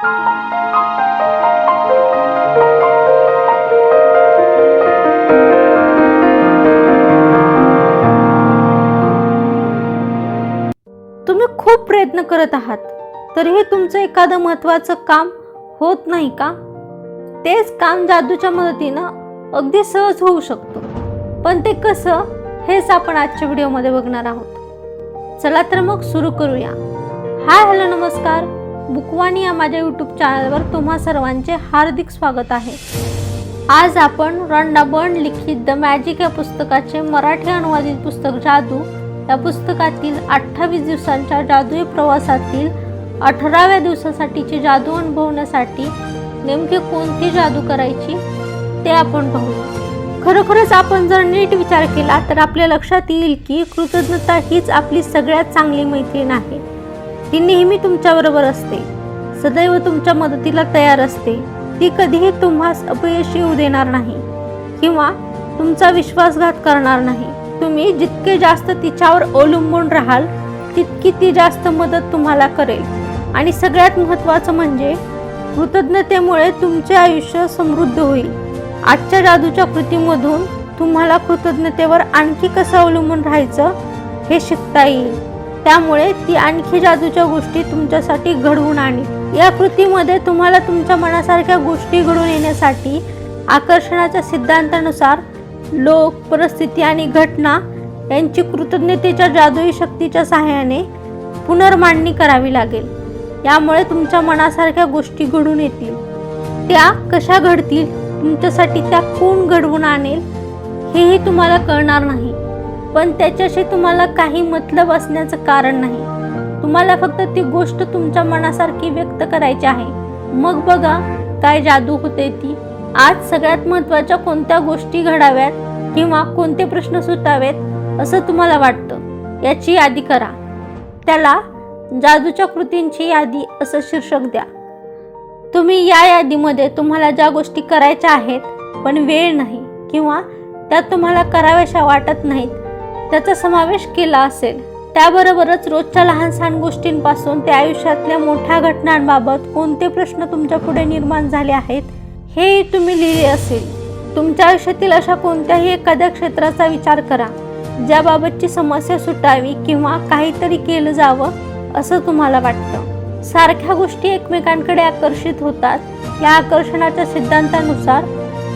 तुम्ही खूप प्रयत्न करत आहात तरीही तुमचं एखादं महत्त्वाचं काम होत नाही का? तेच काम जादूच्या मदतीनं अगदी सहज होऊ शकतं, पण ते कसं हेच आपण आजच्या व्हिडिओमध्ये बघणार आहोत. चला तर मग सुरू करूया. हाय हॅलो नमस्कार, बुकवाणी या माझ्या यूट्यूब चॅनलवर तुम्हा सर्वांचे हार्दिक स्वागत आहे. आज आपण रॉन्डा बर्न लिखित द मॅजिक या पुस्तकाचे मराठी अनुवादित पुस्तक जादू या पुस्तकातील 28 दिवसांच्या जादुई प्रवासातील 18व्या दिवसासाठीची जादू अनुभवण्यासाठी नेमकी कोणती जादू करायची ते आपण पाहूया. खरोखरच आपण जर नीट विचार केला तर आपल्या लक्षात येईल की कृतज्ञता हीच आपली सगळ्यात चांगली मैत्रीण आहे. ती नेहमी तुमच्याबरोबर असते, सदैव तुमच्या मदतीला तयार असते. ती कधीही तुम्हास अपयश येऊ देणार नाही किंवा तुमचा विश्वासघात करणार नाही. तुम्ही जितके जास्त तिच्यावर अवलंबून राहाल तितकी ती जास्त मदत तुम्हाला करेल. आणि सगळ्यात महत्त्वाचं म्हणजे कृतज्ञतेमुळे तुमचे आयुष्य समृद्ध होईल. आजच्या जादूच्या कृतीमधून तुम्हाला कृतज्ञतेवर आणखी कसं अवलंबून राहायचं हे शिकता येईल. त्यामुळे ती आणखी जादूच्या गोष्टी तुमच्यासाठी घडवून आणेल. या कृतीमध्ये तुम्हाला तुमच्या मनासारख्या गोष्टी घडून येण्यासाठी आकर्षणाच्या सिद्धांतानुसार लोक, परिस्थिती आणि घटना यांची कृतज्ञतेच्या जादुई शक्तीच्या सहाय्याने पुनर्मांडणी करावी लागेल. यामुळे तुमच्या मनासारख्या गोष्टी घडून येतील. त्या कशा घडतील, तुमच्यासाठी त्या कोण घडवून आणेल हेही तुम्हाला कळणार नाही, पण त्याच्याशी तुम्हाला काही मतलब असण्याचं कारण नाही. तुम्हाला फक्त ती गोष्ट तुमच्या मनासारखी व्यक्त करायची आहे. मग बघा काय जादू होते ती. आज सगळ्यात महत्त्वाच्या कोणत्या गोष्टी घडाव्यात किंवा कोणते प्रश्न सुटावेत असं तुम्हाला वाटतं याची यादी करा. त्याला जादूच्या कृतींची यादी असं शीर्षक द्या. तुम्ही या यादीमध्ये तुम्हाला ज्या गोष्टी करायच्या आहेत पण वेळ नाही किंवा त्या तुम्हाला कराव्याशा वाटत नाहीत त्याचा समावेश केला असेल. त्याबरोबरच रोजच्या लहान सहान गोष्टींपासून ते आयुष्यातल्या मोठ्या घटनांबाबत कोणते प्रश्न तुमच्या पुढे निर्माण झाले आहेत हे तुम्ही लिहिले असेल. तुमच्या आयुष्यातील अशा कोणत्याही एखाद्या क्षेत्राचा विचार करा ज्याबाबतची समस्या सुटावी किंवा काहीतरी केलं जावं असं तुम्हाला वाटतं. सारख्या गोष्टी एकमेकांकडे आकर्षित होतात. या आकर्षणाच्या सिद्धांतानुसार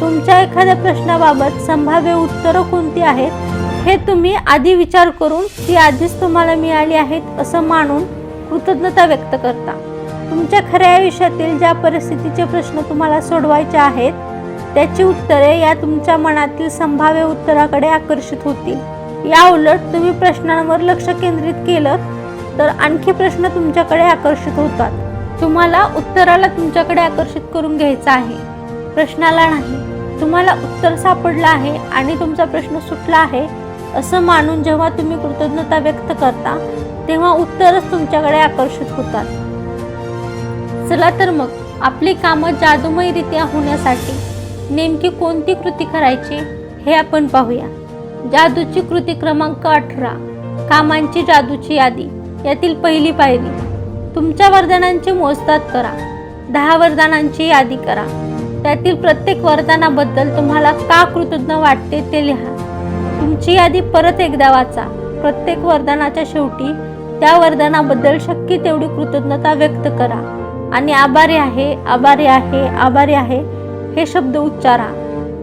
तुमच्या एखाद्या प्रश्नाबाबत संभाव्य उत्तरं कोणती आहेत हे तुम्ही आधी विचार करून ती आधीच तुम्हाला मिळाली आहेत असं मानून कृतज्ञता व्यक्त करता. तुमच्या खऱ्या आयुष्यातील ज्या परिस्थितीचे प्रश्न तुम्हाला सोडवायचे आहेत त्याची उत्तरे या तुमच्या मनातील संभाव्य उत्तराकडे आकर्षित होतील. या उलट तुम्ही प्रश्नांवर लक्ष केंद्रित केलं तर आणखी प्रश्न तुमच्याकडे आकर्षित होतात. तुम्हाला उत्तराला तुमच्याकडे आकर्षित करून घ्यायचं आहे, प्रश्नाला नाही. तुम्हाला उत्तर सापडलं आहे आणि तुमचा प्रश्न सुटला आहे असं मानून जेव्हा तुम्ही कृतज्ञता व्यक्त करता तेव्हा उत्तरच तुमच्याकडे आकर्षित होतात. चला तर मग आपली कामं जादूमयरित्या होण्यासाठी नेमकी कोणती कृती करायची हे आपण पाहूया. जादूची कृती क्रमांक 18, कामांची जादूची यादी. यातील पहिली पायरी, तुमच्या वरदानांची मोजदाद करा. 10 वरदानांची यादी करा. त्यातील प्रत्येक वरदानाबद्दल तुम्हाला का कृतज्ञ वाटते ते लिहा. तुमची यादी परत एकदा वाचा. प्रत्येक वरदानाच्या शेवटी त्या वरदानाबद्दल शक्य तेवढी कृतज्ञता व्यक्त करा आणि आभारी आहे, आभारी आहे, आभारी आहे हे शब्द उच्चारा.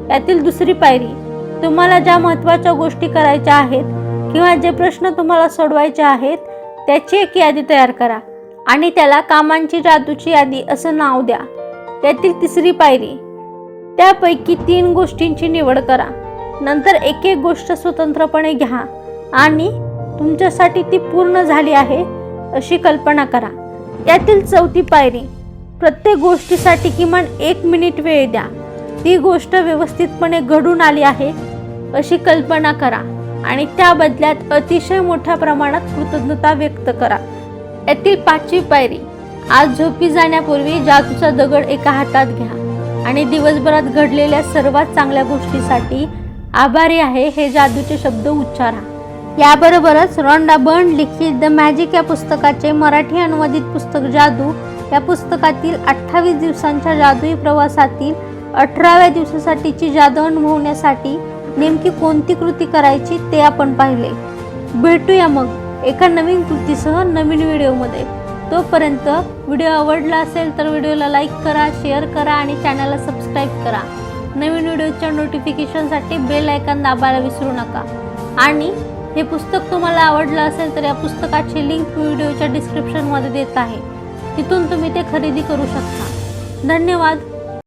यातील दुसरी पायरी, तुम्हाला ज्या महत्त्वाच्या गोष्टी करायच्या आहेत किंवा जे प्रश्न तुम्हाला सोडवायचे आहेत त्याची एक यादी तयार करा आणि त्याला कामांची जादूची यादी असं नाव द्या. त्यातील तिसरी पायरी, त्यापैकी 3 गोष्टींची निवड करा. नंतर एक एक गोष्ट स्वतंत्रपणे घ्या आणि तुमच्यासाठी ती पूर्ण झाली आहे अशी कल्पना करा. यातील चौथी पायरी, प्रत्येक गोष्टीसाठी किमान 1 मिनिट वेळ द्या. ती गोष्ट व्यवस्थितपणे घडून आली आहे अशी कल्पना करा आणि त्या बदल्यात अतिशय मोठ्या प्रमाणात कृतज्ञता व्यक्त करा. यातील 5वी पायरी, आज झोपी जाण्यापूर्वी जादूचा दगड एका हातात घ्या आणि दिवसभरात घडलेल्या सर्वात चांगल्या गोष्टीसाठी आभारी आहे हे जादूचे शब्द उच्चारा. याबरोबरच रॉन्डा बर्न लिखित द मॅजिक या पुस्तकाचे मराठी अनुवादित पुस्तक जादू या पुस्तकातील 28 दिवसांच्या जादुई प्रवासातील 18व्या दिवसासाठीची जादू अनुभवण्यासाठी नेमकी कोणती कृती करायची ते आपण पाहिले. भेटूया मग एका नवीन कृतीसह नवीन व्हिडिओमध्ये. तोपर्यंत व्हिडिओ आवडला असेल तर व्हिडिओला लाईक करा, शेअर करा आणि चॅनलला सबस्क्राईब करा. नवीन व्हिडिओच्या नोटिफिकेशनसाठी बेल आयकॉन दाबायला विसरू नका. आणि हे पुस्तक तुम्हाला आवडलं असेल तर या पुस्तकाची लिंक व्हिडिओच्या डिस्क्रिप्शनमध्ये देत आहे. तिथून तुम्ही ते खरेदी करू शकता. धन्यवाद.